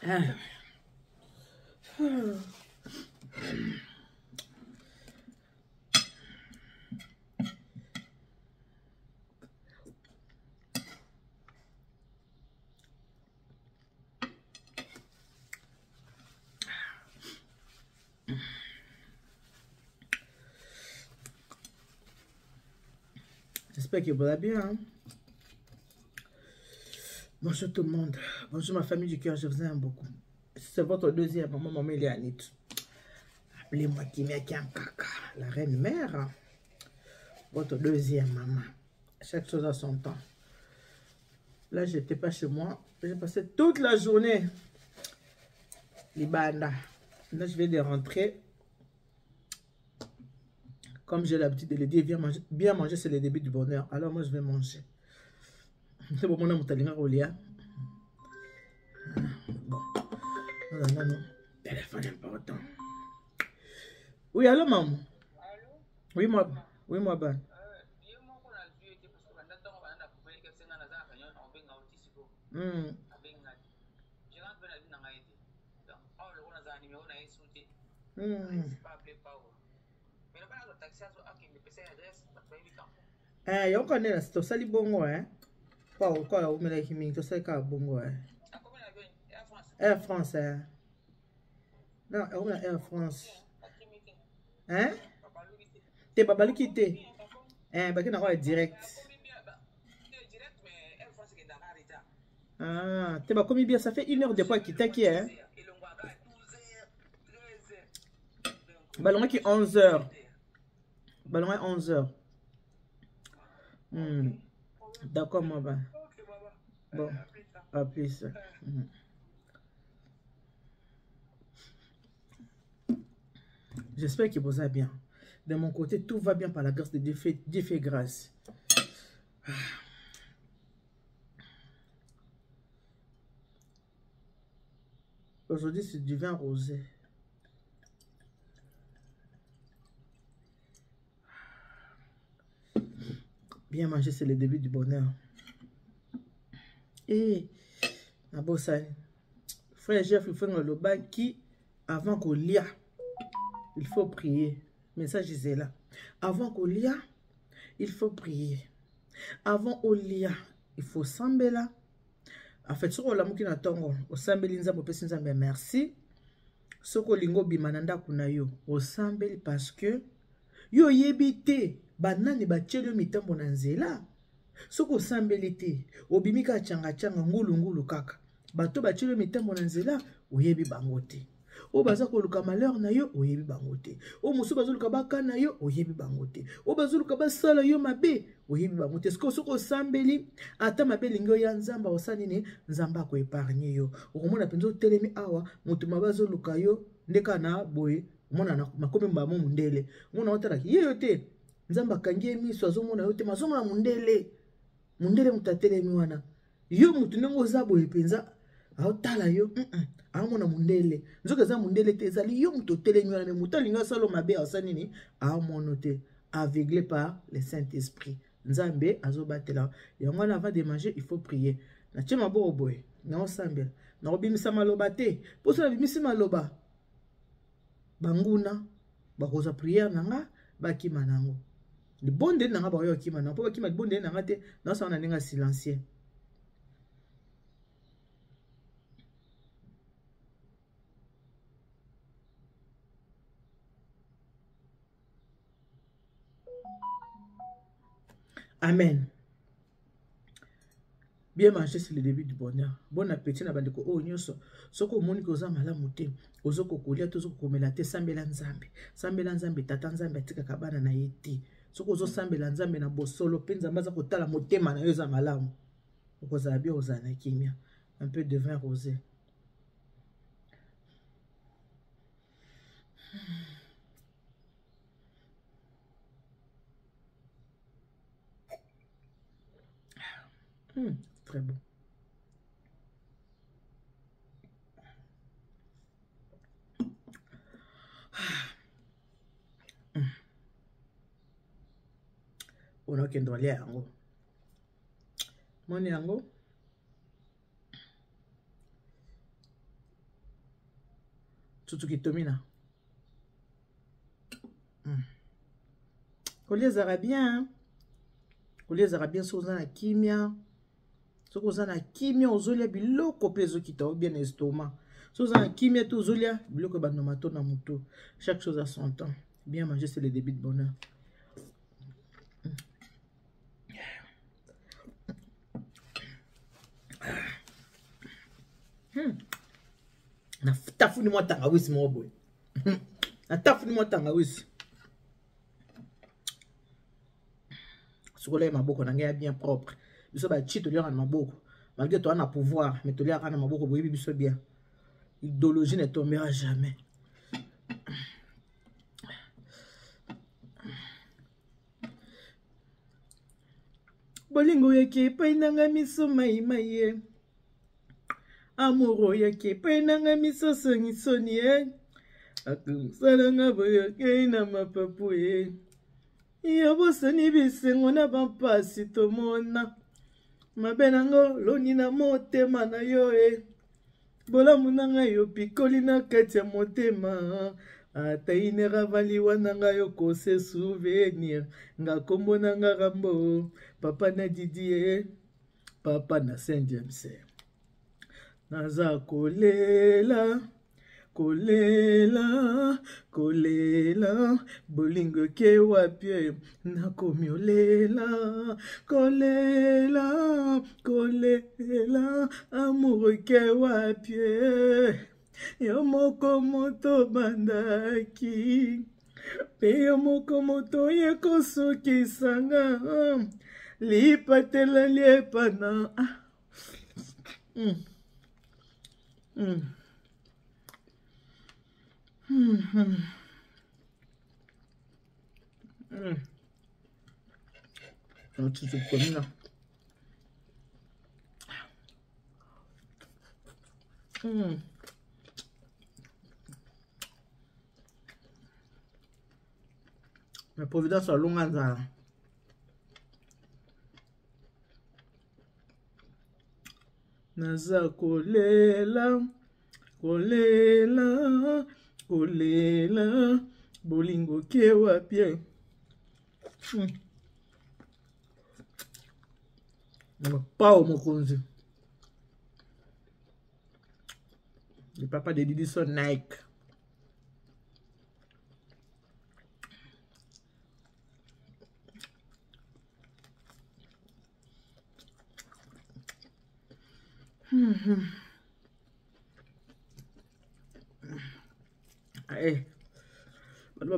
Ah. J'espère que vous allez bien. Hein? Bonjour tout le monde. Bonjour ma famille du cœur, je vous aime beaucoup. C'est votre deuxième maman, maman Léanite. Appelez-moi Kimia Kiankaka, la reine mère. Votre deuxième maman. Chaque chose a son temps. Là, je n'étais pas chez moi. J'ai passé toute la journée. Libanda. Là, je vais de rentrer. Comme j'ai l'habitude de le dire, bien manger, c'est le début du bonheur. Alors moi, je vais manger. C'est bon, mon amour, t'as au lit. Bon. Non. Téléphone important. Oui, allô, maman. Allô? Oui, moi. Oui, moi, ben. Yo connais to sali bongo Kwa umela himi to sali ka bongo Air France Non, on a Air France. Hein? T'es pas baluki te. Bah qui n'a direct. Ah, t'es pas commis bien, ça fait 1 heure de quoi qu'il t'a qui hein? Ballon qui 11 heures. Ballon à 11 heures. D'accord, moi, bah. Bon, à plus. J'espère que vous allez bien. De mon côté, tout va bien par la grâce de Dieu. Dieu fait grâce. Aujourd'hui, c'est du vin rosé. Bien manger, c'est le début du bonheur. Et, frère Jeff, il faut le bas qui, avant qu'on lia, il faut prier. Message est là. Avant qu'on lia, il faut prier. Avant qu'on lia, il faut s'embêler. En fait, ce qu'on a mouki na tongo, au sambeli nzambo pesi nzambe merci. Ce qu'on lingo bimananda kuna yo, au sambeli parce que yo yebite banani bachelo mitambo na nzela. Ce qu'on sambeli te, obimika changa ngulu kaka. Bato bachelo mitambo na nzela, oyebi bangote. O baza koluka malheur na yo, oyebi bangote. O musu bazoluka baka na yo, oyebi bangote. O bazoluka basala yo mabe, oyebi bangote. Soko sambeli, ata mabe lingo ya nzamba osani ne, nzamba ko épargner yo. Okomona penzo telemi awa, mutu mabazoluka yo, ndeka na boye, mona na makomi mbamo mundele. Mona otala ki yo te, nzamba kangie miso azomona yo te, mazomona mundele. Mundele mutatelemi wana. Yo mutu nengo za boye penza, aotala yo, amona mundele nzoka za mundele te ezali yo muto telemi wana me muto alinga salo mabe asani ni amono te aveuglé par le Saint-Esprit nzambe azobatela yango wana avant de manger il faut prier na tie maboko boye na osambela na obimisa maloba te poso na bimisi maloba banguna bakoza prière nanga bakima nango libonde nanga bakoya kima nango po bakima libonde nanga te na osana ndenge silencieux. Amen. Bien manger, c'est le début du bonheur. Bon appétit na bandeko o nyoso. Soko moni ko za malamu te. Ozoko kolia to zoko komela te sambela nzambe. Sambela nzambe tata nzambe atika kabana na yete. Soko zo sambela nzambe na bosolo penza maza kotala motema na yo za malamu. Okozala bien ozana kimia. Un peu de vin rosé. Très bon. On a qu'un doigt yango. Mon yango. Tutu Tomina. Kolia zara bien. Kolia zara bien so na kimia. So koza na kimia ozolia biloko pe ezokita bien estomac. So na kimia to ozolia biloko banomato na moto. Chaque chose à son temps. Bien manger c'est le début de bonheur. Na tafuni mwa tangawisi mo boy. Na tafuni mwa tangawisi. Sokola maboko na ngai bien propre. Biso ba chito liaka na maboko. Malgré toi na pouvoir, mais toliaka na maboko boyebi biso bien. L'idéologie ne tombera jamais. Bolingo yake pa inanga miso mai mai. Amoro yake pa inanga miso soni soni akumsalanga boyake na mapapu Yobo soni bisengo na bampasi tomona. Mabe nango loni na motema na yo Bolamu nanga yo pikoli na kati ya motema. Ata inera vali wana nga yo kose souvenir. Nga kombo nanga Rambo. Papa na Didier. Papa na Saint James. Naza kolela. Kolela, kolela, bolingo ke wapie, nakomiolela, kolela, kolela, amour ke wapie, yo moko moto bandaki, pe yo moko moto yeko soki sanga, lipatela liepana. Tutu Tomina. Mais Providence a longa nzala. Naza kolela, kolela, kolela, bolingo ke wapie. Pao mokonzi. Le papa de Didi son Nike.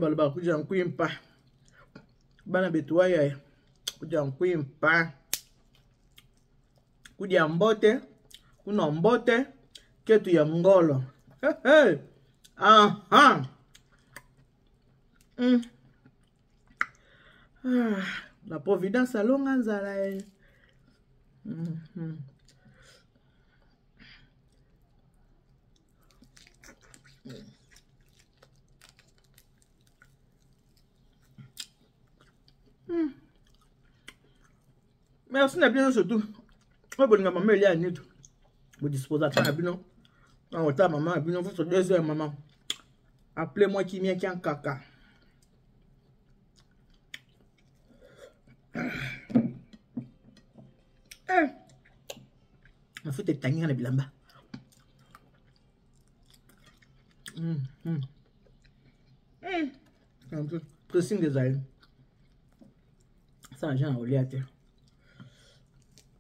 Baloba kuja nkwimpa. Bana betuaya kuja nkwimpa. Kuja mbote. Kuna mbote. Ketu ya mngolo. Hey. Aha. La Providence alonga nzala. Merci na bien surtout. Moi bolinga maman il y a nito. Vous disposez à faire bino. Non, autant maman bino vous sur 2 heures maman. Appelez-moi qui vient qui en caca. On fait des tangiers na bilamba. Un peu pressing des ailes. Ça j'ai envolé à terre.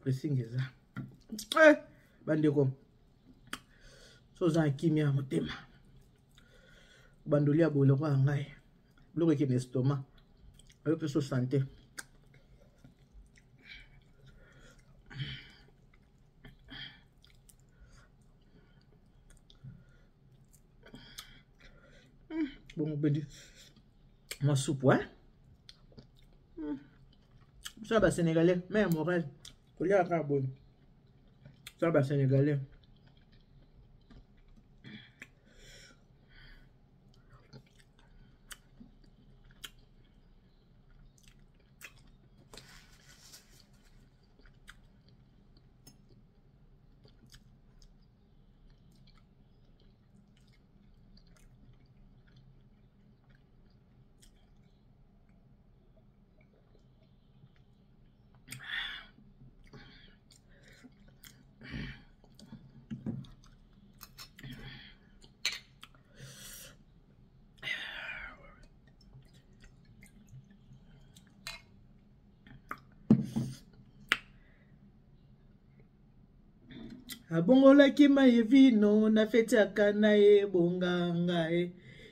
Pressing des ailes. Bandeko. Soza kimia motema. Bandolia boloko ngai. Bloko ki estomac. Ayo peso santé. Bon bedi. Ma soupe Ça va sénégalais, mais moral. Kolia carbone. Ça va sénégalais. abongolaki mai vino na feti ya kana ye bonganga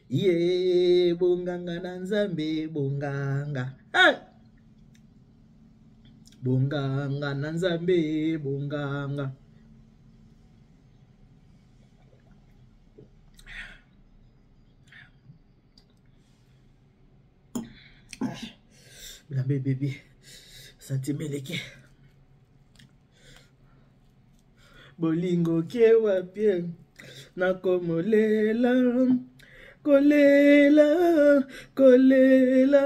ye bonganga na nzambe bonganga bonganga na nzambe bonganga. Lambe bébé santimeleke bolingo ke wapie nakomolela kolela kolela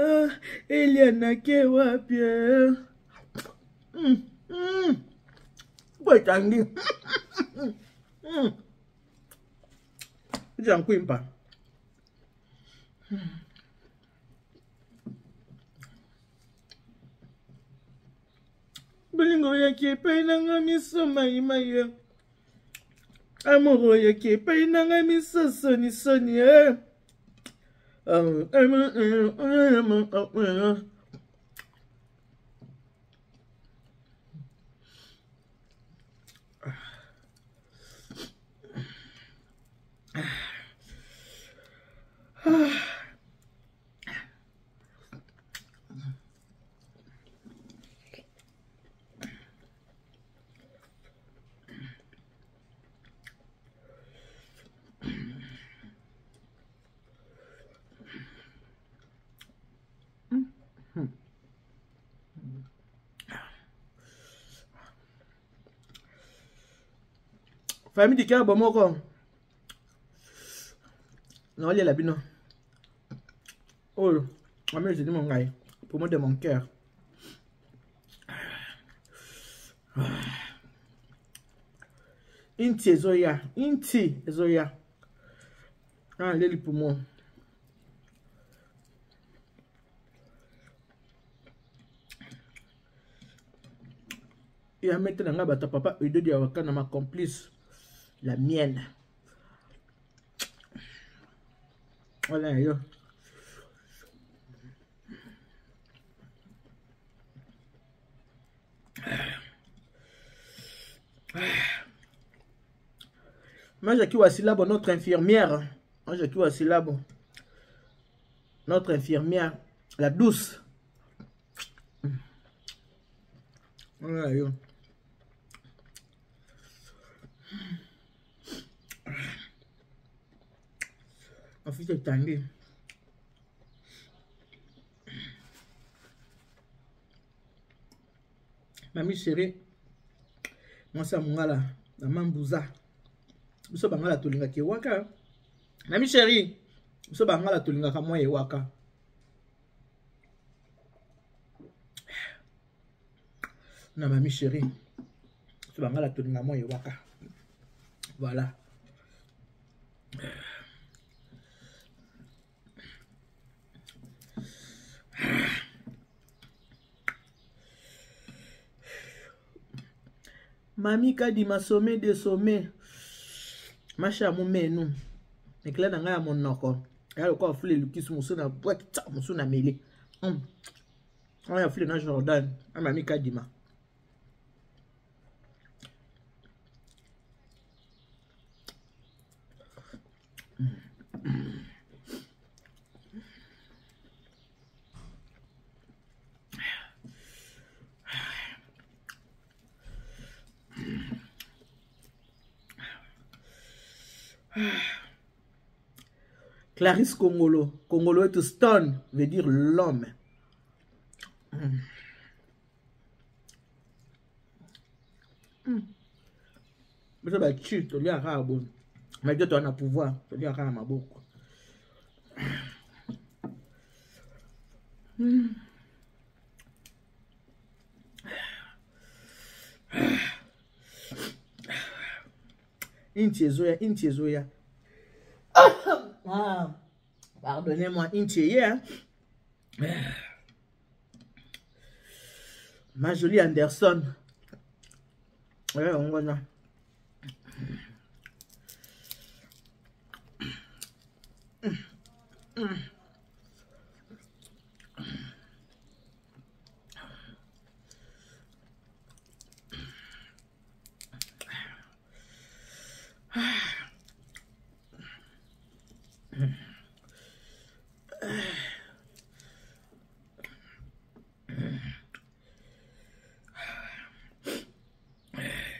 eliana ke wapie boitangi jankwimpa bolingo yaki epai nanga miso maimai amoro yaki epai nanga miso sonisoni famille di kya bomoko non la bino oh amé je dis mon gars pour moi de mon cœur inti ezoya leli pour moi et à mettre dans la papa et deux diawaka na ma complice la mienne. Voilà yo. Moi j'ai qui voici là notre infirmière. Moi j'ai qui voici là notre infirmière la douce. Voilà yo. Afite tangi mami chérie mwasa mungala na mambuza biso bangala tolinga ke waka mami chérie biso bangala tolinga ka moye waka na mami chérie biso bangala tolinga moye waka voilà. Mami kadima sommet de sommet macha mumenu ekla na nga ya monoko ya lokwa fule lukisi musu na bwek ta musu na mele ya fule na Jordan mami kadima Clarisse Congolo. Congolo est stone, veut dire l'homme. Mais ça va tu te lis à rabo. Mais Dieu t'en a pouvoir, te lis à rama beaucoup. Inti Ezoya. Ah, pardonnez-moi, Inti hein. Ma jolie Anderson. Ouais, on va là.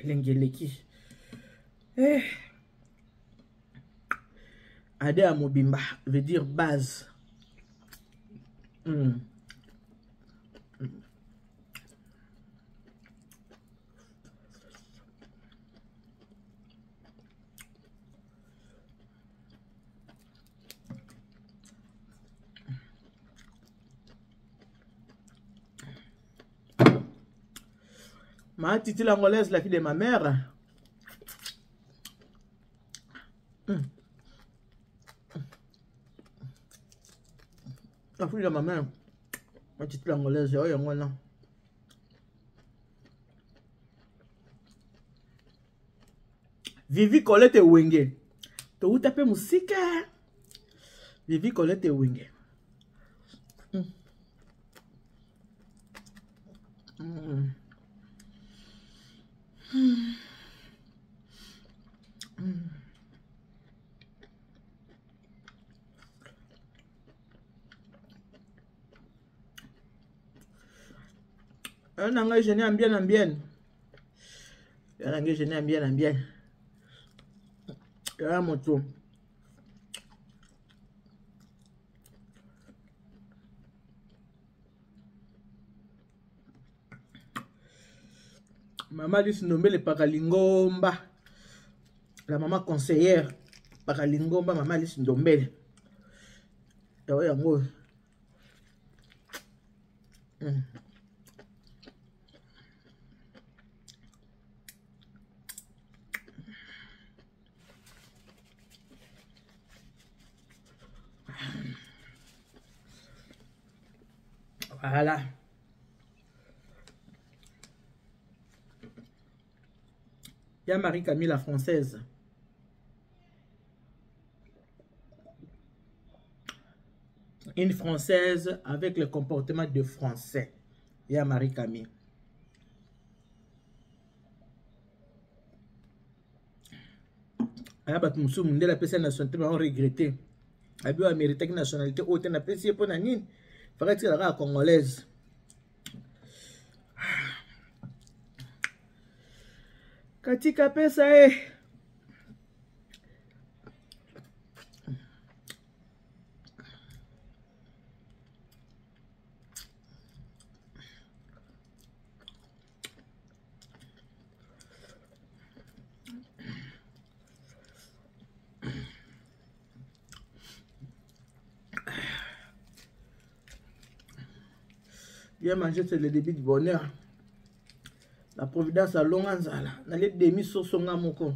Lengeleki. Ade à Mobimba veut dire base. Ma titi l'angolaise, la fille de ma mère. La fille de ma mère. Ma titi l'angolaise, oh, yango là. Vivi Colette Wenge. To où taper musique. Vivi Colette Wenge. Un anglais je n'aime bien bien. Un anglais je n'aime bien bien. Il y a un moto. Maman dit se nommer le Paralingomba. La maman conseillère Paralingomba, maman dit se nommer. Voilà. Il y a Marie-Camille la française. Une française avec le comportement de français. Il y a Marie-Camille. Il y a Batmousou, il a la nationalité, mais on regretté. Il a mérité la nationalité haute, il a apprécié pour Nanine. Il faudrait que la congolaise. Katika pesa Bien manger, c'est le début du bonheur. La providence à Longanzala. Dans les demi sur son amoko.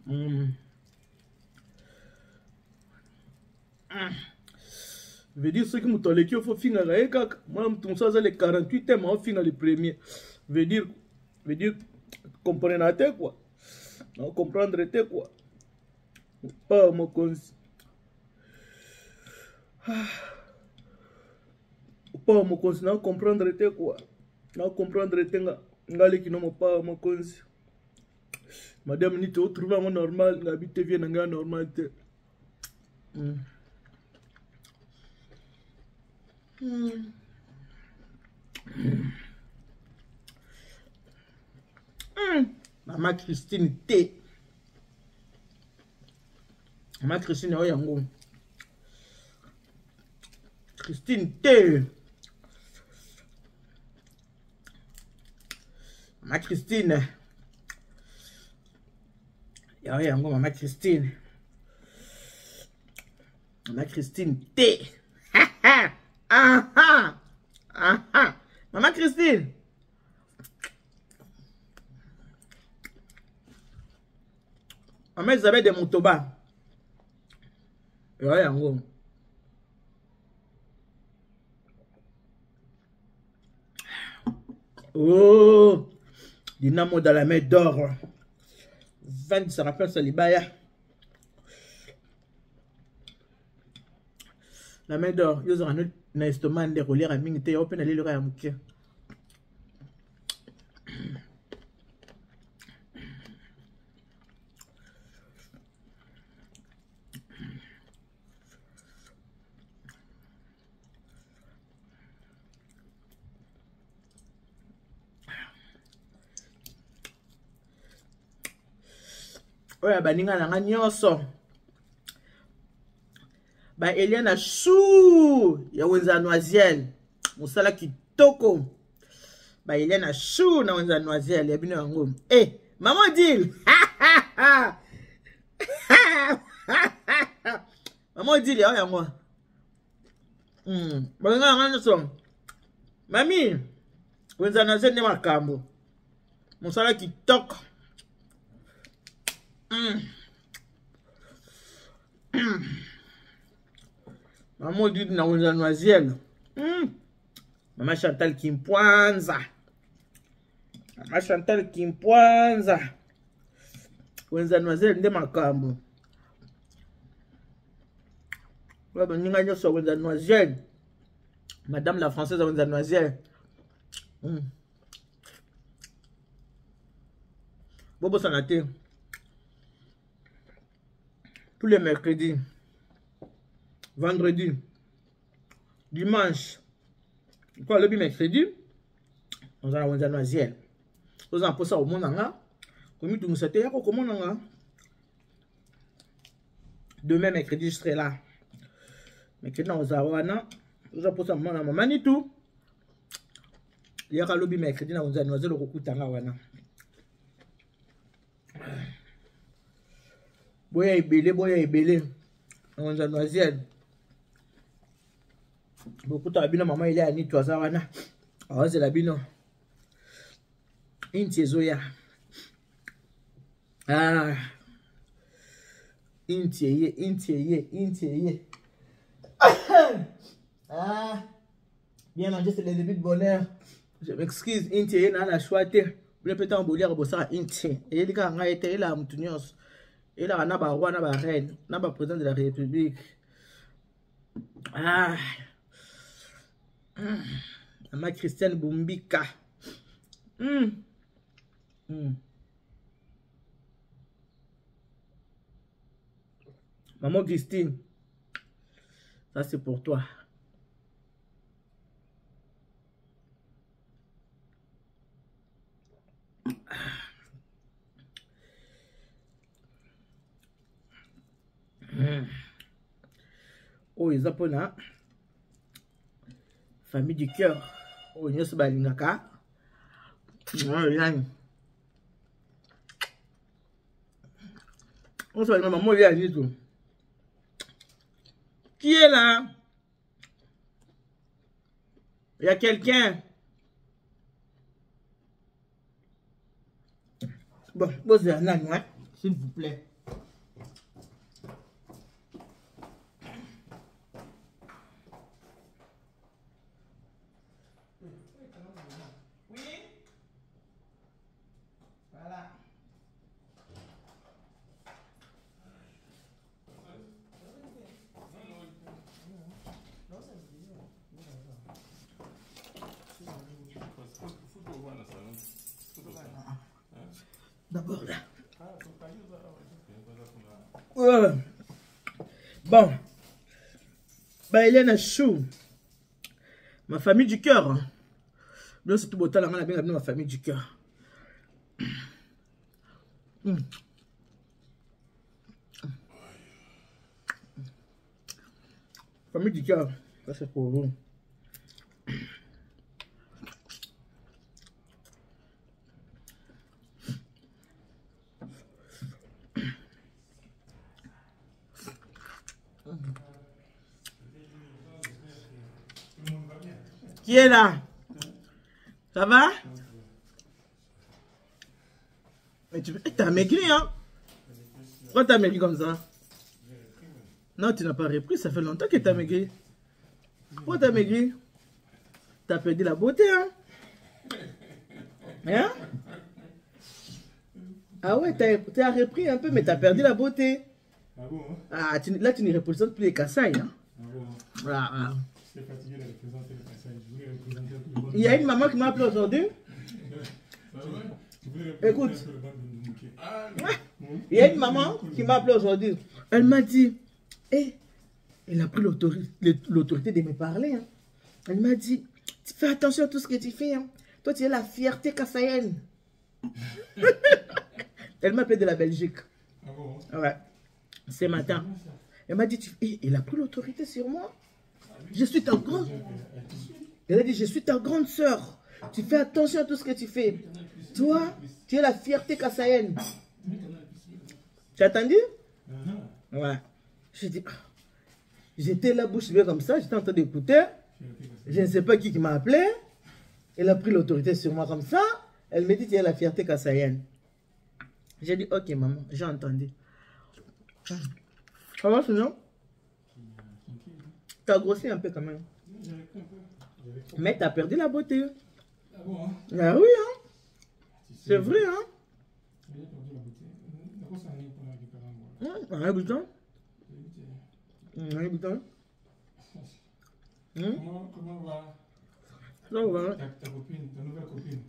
Je veux dire, ceux qui m'ont dit qu'il faut finir avec moi, je les 48 ans, je finir le premier. Je veux dire, comprenez quoi? Non, comprendre quoi? Pas mon cons. Pas mon cons, non, comprendre quoi? Non, comprendre ngali qui n'ont pas mon cons. Madame, ni te trouver un normal, l'habité vient dans un normal. Maman Christine T. Maman Christine Oyango. Christine T. Maman Christine. Oyango, Maman Christine. Maman Christine T. Maman Christine. Maman Isabelle de Motoba. Oyango. Oh, Dynamo dans la main d'or. 20, ça rappelle Salibaya. La main d'or, ils ont un estomac de relire à Mingte, open à l'île à Moukia. oya baninga nanga nyonso ba Eliana chou ya wenza noisiel musala kitoko ba Eliana chou na wenza noisiel ya bino yango maman Odile maman Odile ya yango baninga nanga nyonso mami wenza noisiel ne makambo musala kitoko Maman Odile na wenza noisiel. Maman Chantal Kimpwanza. Maman Chantal Kimpwanza. Wenza noisiel nde makambo. Waba ninga nyoso wenza noisiel. Madame la Française wenza noisiel. Bobo Sanate. Tous les mercredis, vendredi, dimanche, quoi le mercredi, on a un noisiel. On a posé au monde, comme tout nous c'était, comment demain mercredi je serai là. Mercredi on a posé au monde, Manitou. Il y a un lobby mercredi, on a un noisiel au coup de boya ebele on a noisiel beaucoup ta bino maman il est à ni toi ça wana c'est la bino inti ezoya inti bien manger c'est le début de bonheur je m'excuse inti na la choité le pétant bolir bossa inti et il ka nga été là mutunios. Et là, on a un roi, on a un reine, on a un président de la République. Maman Christiane Boumbika. Maman Christine. Ça, c'est pour toi. Oh, ils ont famille du cœur. Oh, ils ont balingaka. On se va maman, il y a dit tout. Qui est là? Il y a quelqu'un. Bon, posez un an, s'il vous plaît. D'abord là. Bon. Bah, Eliana Chou. Ma famille du cœur. Là, c'est tout beau temps. On a bien ma famille du cœur. Famille du cœur. Ça, c'est pour vous. Qui est là? Ça va? Mais tu t'as maigri, hein? Pourquoi t'as maigri comme ça? Non, tu n'as pas repris, ça fait longtemps que t'as maigri. Pourquoi t'as maigri? T'as perdu la beauté, hein? Hein? Ah ouais, t'as repris un peu, mais t'as perdu la beauté. Ah bon? Ah, là, tu ne représentes plus les Kassai, hein? Ah bon? Voilà. Il y a une maman qui m'a appelé aujourd'hui. Écoute. Il y a une maman qui m'a appelé aujourd'hui. Elle m'a dit, elle a pris l'autorité de me parler. Hein. Elle m'a dit, tu fais attention à tout ce que tu fais. Hein. Toi, tu es la fierté kassaïenne. Elle m'a appelé de la Belgique. Ah Ouais. Ce matin. Elle m'a dit, il a pris l'autorité sur moi. Je suis ta grande... Elle a dit, je suis ta grande sœur. Tu fais attention à tout ce que tu fais. Toi, tu es la fierté kassaïenne. Tu as entendu? Ouais. J'ai dit, j'étais la bouche bée comme ça, j'étais en train d'écouter. Je ne sais pas qui m'a appelé. Elle a pris l'autorité sur moi comme ça. Elle me dit, tu es la fierté kassaïenne. J'ai dit, ok maman, j'ai entendu. Ça va sinon? Tu as grossi un peu quand même. Mais tu as perdu la beauté. Ah bon, hein? Ah oui, hein? C'est vrai, hein? Comment va Ça va. ta copine, ta nouvelle copine?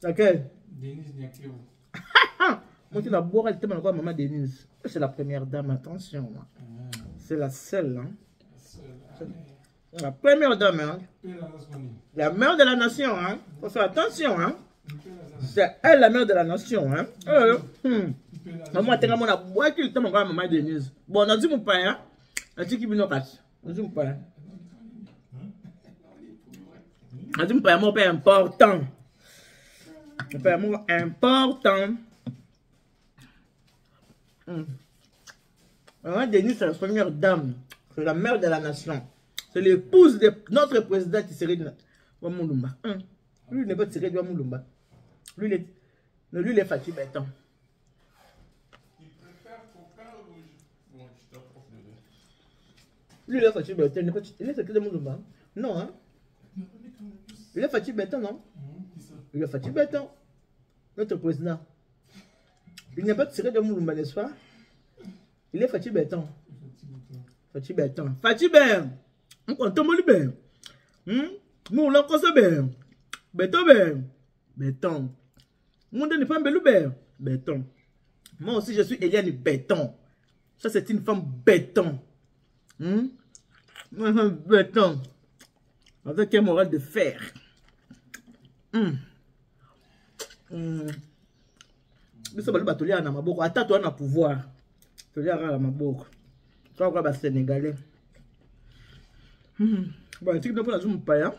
Laquelle? Denise Niakeo. Moi, tu la boire, elle te m'a maman Denise. C'est la première dame, attention. C'est la seule, hein? La première dame, hein? La mère de la nation, hein? Faut faire attention, hein? C'est elle la mère de la nation, hein? Maman, tu as mon abois qui te m'a maman Denise. Bon, on a dit mon père, hein? On a dit qu'il vient casse. On a dit mon père. On a dit mon père important. Mon père important. Maman Denise, c'est la première dame. C'est la mère de la nation. C'est l'épouse de notre président qui serait de Wamulumba. Lui, il n'est pas tiré de Wamulumba. Lui, il est Fatih Béton. Il préfère coca ou rouge? Bon, je t'approche de lui. Lui, il est Fatih Béton. Il est tiré de Wamulumba. Non, hein? Il est Fatih Béton, non? Il est Fatih Béton. Notre président. Il n'est pas tiré de Wamulumba, n'est-ce pas? Il est Fatih Béton. Fatih Béton. Fatih Béton. On compte mon libère. Nous, l'on cause bien. Béton, béton. Mon n'est pas un belubère. Béton. Moi aussi, je suis Eliane Béton. Ça, c'est une femme béton. Béton. Avec un moral de fer. Mais ça va le batelier à Namaboko. Attends, toi, on a pouvoir. Batelier à Namaboko. Toi, on va Sénégalais. Bon, tu ne peux pas la zoom pas.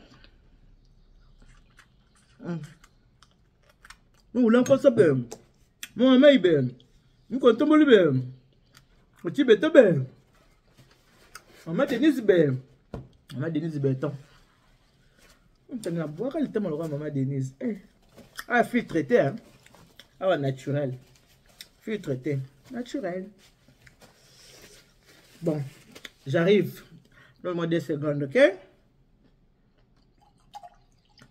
Nous, l'on pense bien. Moi, mais bien. Nous comptons bien. Tu béton bien. Maman Denise bien. Maman Denise béton. On t'a mis à boire, elle était malheureuse, maman Denise. Ah, fille traitée, hein. Ah, naturel. Fille traitée. Naturel. Bon, j'arrive. Donne-moi 2 secondes, ok?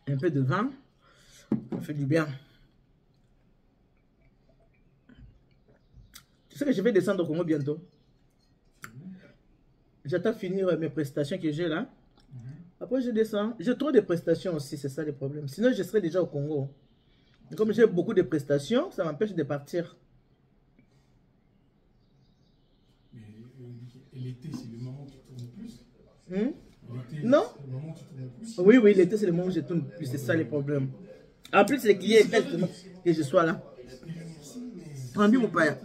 Un peu de vin. Ça fait du bien. Tu sais que je vais descendre au Congo bientôt. J'attends finir mes prestations que j'ai là. Après, je descends. J'ai trop de prestations aussi, c'est ça le problème. Sinon, je serais déjà au Congo. Et comme j'ai beaucoup de prestations, ça m'empêche de partir. Mais l'été, c'est le moment où tu tournes plus. Non? C'est le moment où tu tournes plus. Oui, oui, l'été, c'est le moment où je tourne plus. C'est ça le problème. En plus, les clients veulent que je sois là. Rendu mon père.